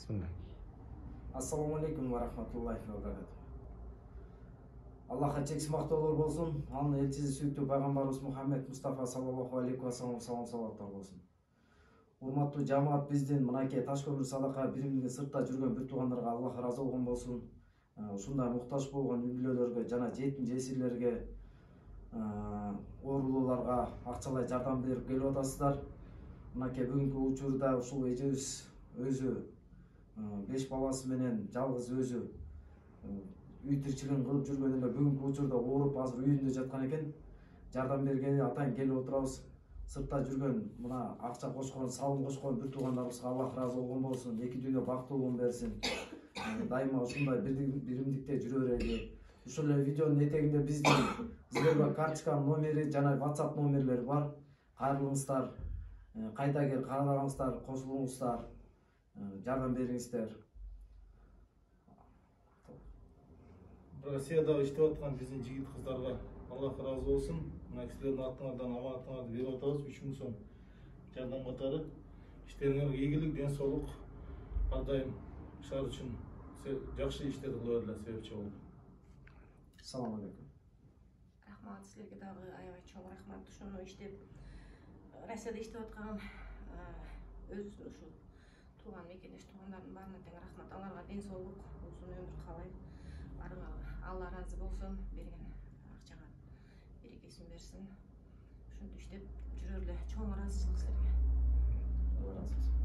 Bismillah. Assalamu alaikum wa rahmatullahi wa barakatuh. Allah'a çeksiz maqtoolor bolsun. Anın elçisi sүйүктүү пайгамбарыбыз Muhammed Mustafa sallallahu aleyhi ve sellem салаваттар болсун. Урматтуу жамаат, биздин мынакей таш көмүр садака биримдин сыртта жүргөн бүт туугандарга Аллах ыраазы болгон болсун. Ушундай муктаж болгон үй-бүлөлөргө жана жетим жесирлерге, оорулууларга акчалай жардам берип келип атасыздар. Мынакей бүгүнкү учурда ушул эжебиз өзү 5 баласы менен жалгыз өзү үй тирчилигин кылып жүргөн эле бүгүнкү учурда ооруп азыр үйүндө жаткан экен. Жардам бергени атайын келип отурабыз. Сыртта жүргөн мына акча кошкон, салым кошкон бүт туугандарыбызга Аллах ыраазы болгон болсун. Эки дүйнө бактылуулугун берсин. Дайыма ушундай биримдикте жүрө берели. Ушул эле видеонун этегинде биздин Сбербанк карточканын номери жана WhatsApp номерлери бар. Кайрылыңыздар. Кайда эгер карагаңыздар, кошулуңуздар. Жардам бериңиздер. Россияда иштеп аткан биздин жигит кыздарга Аллах ыраазы болсун. Мына кисилердин аттарынан аманаттарды берип атабыз. 3000 сом жардам катары. Иштериңерге ийгилик, ден соолук, ар дайым шаар үчүн жакшы иштерди кыла бергиле, себепчи болуп. Assalamu alaikum. Рахмат, силерге дагы аябай чоң рахмат. Ошону иштеп Россияда иштеп аткан өзүбүздүн ушул тууган мекендеш туугандардын баарына тең рахмат. Аларга ден соолук, узун өмүр каалайм. Алла ыраазы болсун, берген акчага берекесин берсин. Ушинтип иштеп жүрө эле. Чоң ыраазычылык силерге. Allah razı olsun.